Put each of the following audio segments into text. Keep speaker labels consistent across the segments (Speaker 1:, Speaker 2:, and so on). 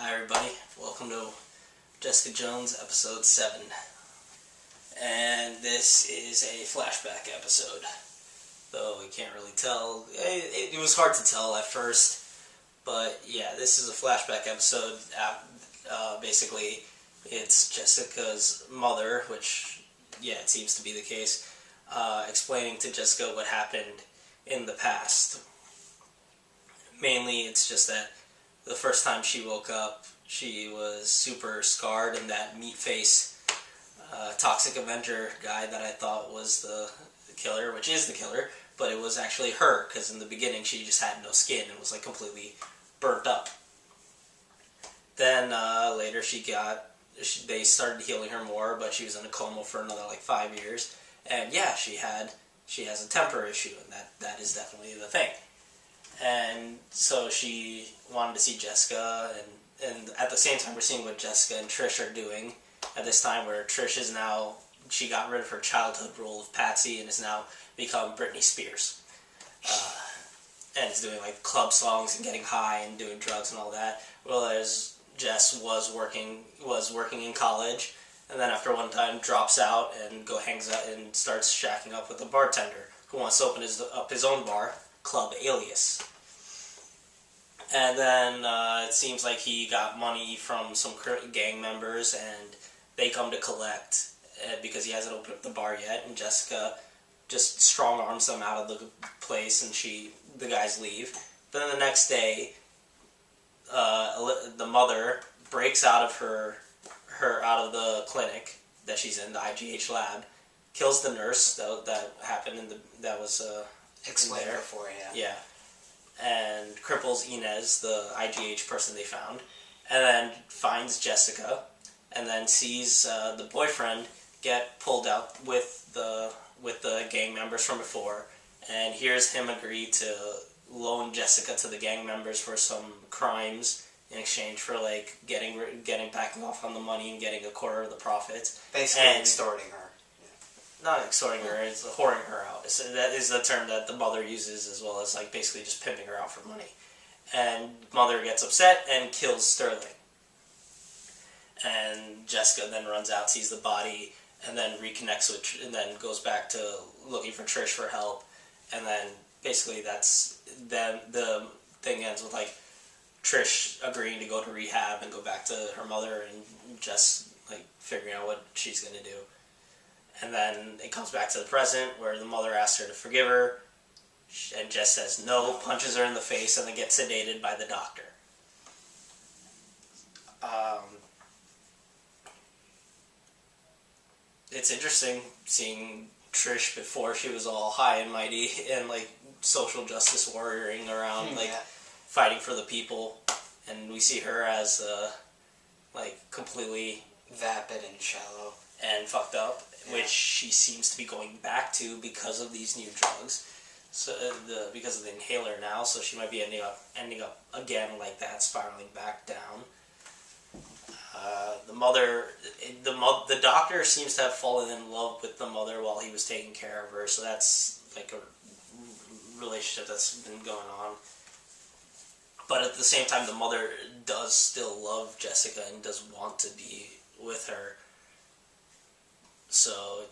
Speaker 1: Hi everybody, welcome to Jessica Jones episode 7. And this is a flashback episode. Though we can't really tell, it was hard to tell at first. But yeah, this is a flashback episode. Basically, it's Jessica's mother, which, yeah, it seems to be the case, explaining to Jessica what happened in the past. Mainly, it's just that the first time she woke up, she was super scarred, and that meat-face Toxic Avenger guy that I thought was the killer, which is the killer, but it was actually her, because in the beginning she just had no skin and was like completely burnt up. Then later they started healing her more, but she was in a coma for another like 5 years, and yeah, she has a temper issue, and that is definitely the thing. And so she wanted to see Jessica, and at the same time we're seeing what Jessica and Trish are doing at this time, where Trish is now, she got rid of her childhood role of Patsy and has now become Britney Spears. And is doing like club songs and getting high and doing drugs and all that. Whereas Jess was working in college, and then after one time drops out and hangs out and starts shacking up with a bartender who wants to open up his own bar, Club Alias. And then it seems like he got money from some gang members, and they come to collect because he hasn't opened up the bar yet, and Jessica just strong arms them out of the place, and the guys leave. Then the next day, the mother breaks out of her out of the clinic that she's in, the IGH lab, kills the nurse that happened that was
Speaker 2: explained
Speaker 1: there
Speaker 2: before, yeah.
Speaker 1: Yeah. And cripples Inez, the IGH person they found, and then finds Jessica, and then sees the boyfriend get pulled out with the gang members from before, and hears him agree to loan Jessica to the gang members for some crimes in exchange for like getting backing off on the money and getting a quarter of the profits.
Speaker 2: Basically extorting her.
Speaker 1: Not extorting her, it's whoring her out. That is the term that the mother uses, as well as like basically just pimping her out for money. And mother gets upset and kills Sterling. And Jessica then runs out, sees the body, and then reconnects and then goes back to looking for Trish for help. And then basically then the thing ends with like Trish agreeing to go to rehab and go back to her mother, and Jess like figuring out what she's gonna do. And then it comes back to the present, where the mother asks her to forgive her, and Jess says no, punches her in the face, and then gets sedated by the doctor. It's interesting seeing Trish before she was all high and mighty and like social justice warrioring around, like fighting for the people, and we see her as like completely
Speaker 2: vapid and shallow
Speaker 1: and fucked up. Which she seems to be going back to because of these new drugs, so because of the inhaler now. So she might be ending up again like that, spiraling back down. The doctor seems to have fallen in love with the mother while he was taking care of her. So that's like a relationship that's been going on. But at the same time, the mother does still love Jessica and does want to be with her. So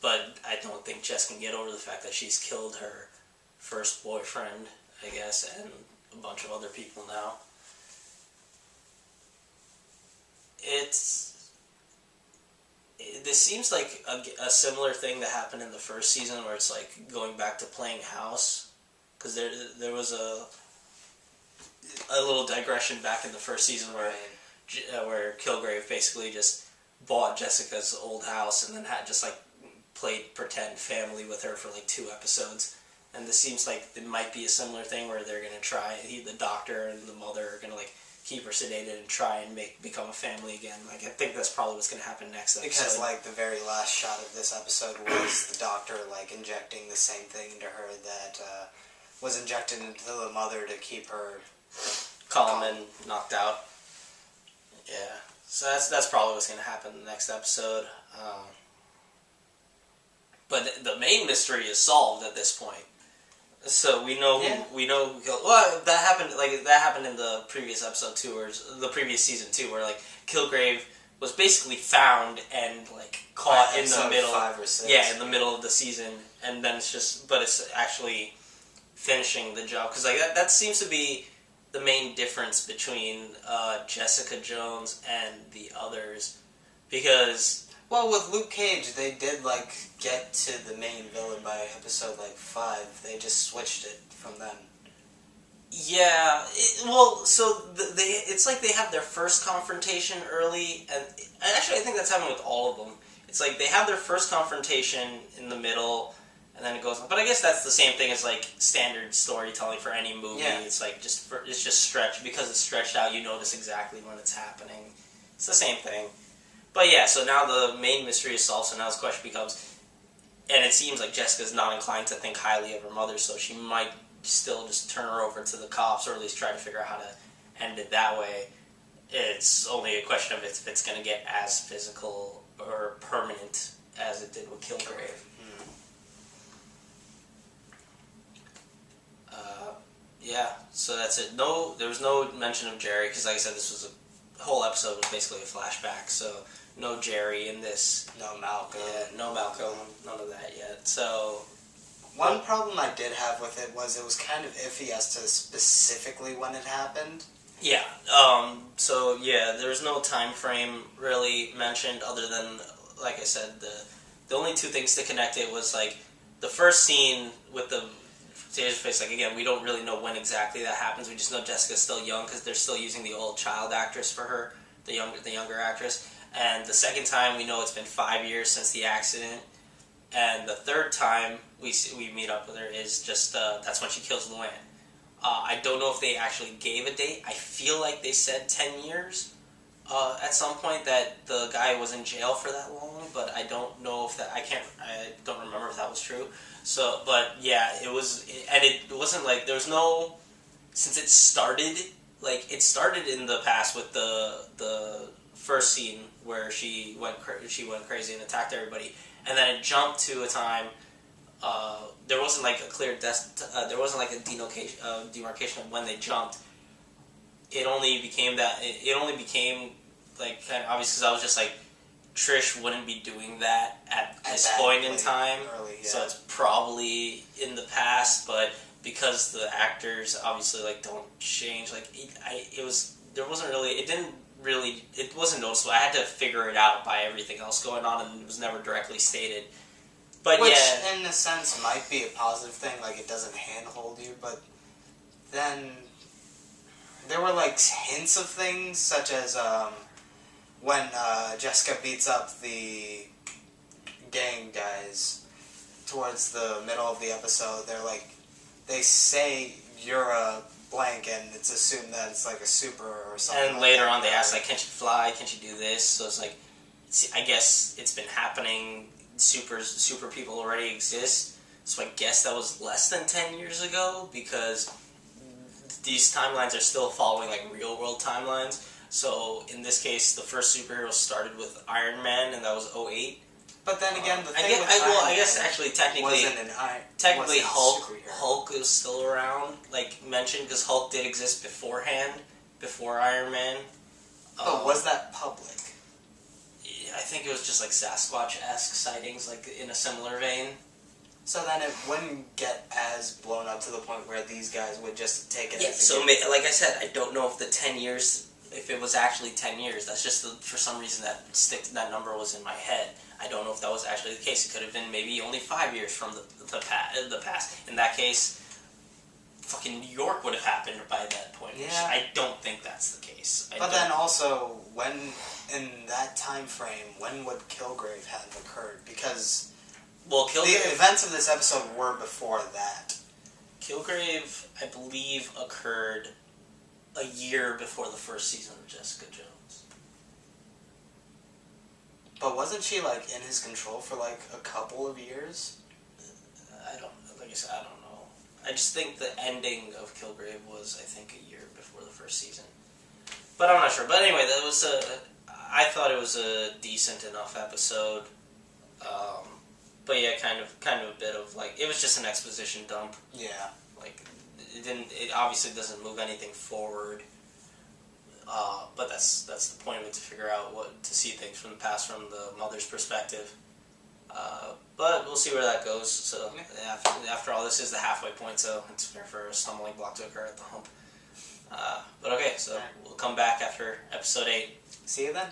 Speaker 1: but I don't think Jess can get over the fact that she's killed her first boyfriend, I guess, and a bunch of other people now. This seems like a similar thing that happened in the first season, where it's like going back to playing house, because there was a little digression back in the first season where Kilgrave basically just bought Jessica's old house and then had just like played pretend family with her for like 2 episodes. And this seems like it might be a similar thing where they're gonna try, the doctor and the mother are gonna like keep her sedated and try and become a family again. Like I think that's probably what's gonna happen next episode.
Speaker 2: Because like the very last shot of this episode was the doctor like injecting the same thing into her that was injected into the mother to keep her
Speaker 1: calm and knocked out. Yeah. So that's probably what's going to happen in the next episode. But the main mystery is solved at this point. So we know well that happened in the previous episode too, or the previous season too, where like Kilgrave was basically found and like caught in the middle,
Speaker 2: 5 or 6.
Speaker 1: yeah, in the middle of the season, and then it's actually finishing the job, because like that seems to be the main difference between Jessica Jones and the others, because.
Speaker 2: Well, with Luke Cage, they did, like, get to the main villain by episode, like, 5. They just switched it from then.
Speaker 1: Yeah, it's like they have their first confrontation early, and actually I think that's happening with all of them. It's like they have their first confrontation in the middle, and then it goes on. But I guess that's the same thing as, like, standard storytelling for any movie. Yeah. It's like, it's just stretched. Because it's stretched out, you notice exactly when it's happening. It's the same thing. But yeah, so now the main mystery is solved, so now this question becomes, and it seems like Jessica's not inclined to think highly of her mother, so she might still just turn her over to the cops, or at least try to figure out how to end it that way. It's only a question of if it's going to get as physical or permanent as it did with Kilgrave. Yeah, so that's it. No, there was no mention of Jerry, because like I said, this was the whole episode was basically a flashback, so no Jerry in this.
Speaker 2: No Malcolm.
Speaker 1: Yeah, no Malcolm. None of that yet. So
Speaker 2: one problem I did have with it was kind of iffy as to specifically when it happened.
Speaker 1: Yeah. So yeah, there's no time frame really mentioned, other than, like I said, the only two things to connect it was like the first scene with the Taserface. Like again, we don't really know when exactly that happens. We just know Jessica's still young because they're still using the old child actress for her, the younger actress. And the second time, we know it's been 5 years since the accident. And the third time we meet up with her is just that's when she kills Luann. I don't know if they actually gave a date. I feel like they said 10 years at some point, that the guy was in jail for that long, but I don't know if that, I don't remember if that was true. So, but yeah, it was, and it wasn't like, there was no, since it started in the past with the first scene where she went crazy and attacked everybody, and then it jumped to a time, there wasn't like a clear, there wasn't like a demarcation of when they jumped. It only became like, kind of obvious, because I was just like, Trish wouldn't be doing that at this point in time,
Speaker 2: early, yeah.
Speaker 1: So it's probably in the past, but because the actors obviously like don't change, like it wasn't noticeable. I had to figure it out by everything else going on, and it was never directly stated. But
Speaker 2: which,
Speaker 1: yeah,
Speaker 2: in a sense, might be a positive thing, like it doesn't handhold you, but then there were like hints of things, such as when Jessica beats up the gang guys towards the middle of the episode. They're like, they say you're a blank, and it's assumed that it's like a super or something.
Speaker 1: And later on, they ask like, "Can't you fly? Can't you do this?" So it's like, I guess it's been happening. Super people already exist. So I guess that was less than 10 years ago, because these timelines are still following like real world timelines. So in this case, the first superhero started with Iron Man, and that was 2008.
Speaker 2: But then again, the thing
Speaker 1: I guess actually technically
Speaker 2: Hulk.
Speaker 1: Hulk is still around, like mentioned, because Hulk did exist beforehand, before Iron Man.
Speaker 2: But was that public?
Speaker 1: I think it was just like Sasquatch-esque sightings, like in a similar vein.
Speaker 2: So then it wouldn't get as blown up to the point where these guys would just take it.
Speaker 1: Yeah. So like I said, I don't know if the 10 years. If it was actually 10 years, that's just for some reason that number was in my head. I don't know if that was actually the case. It could have been maybe only 5 years from the past. In that case, fucking New York would have happened by that point. Yeah. I don't think that's the case.
Speaker 2: But then also, when in that time frame, when would Kilgrave have occurred? Because the events of this episode were before that.
Speaker 1: Kilgrave, I believe, occurred a year before the first season of Jessica Jones.
Speaker 2: But wasn't she, like, in his control for, like, a couple of years?
Speaker 1: Like I said, I don't know. I just think the ending of Kilgrave was, I think, a year before the first season. But I'm not sure. But anyway, I thought it was a decent enough episode. But yeah, kind of a bit of, like, it was just an exposition dump.
Speaker 2: Yeah.
Speaker 1: Like, it obviously doesn't move anything forward. But that's the point of it, to figure out to see things from the past from the mother's perspective. But we'll see where that goes. So after all, this is the halfway point, so it's fair for a stumbling block to occur at the hump. But okay, so we'll come back after episode 8.
Speaker 2: See you then.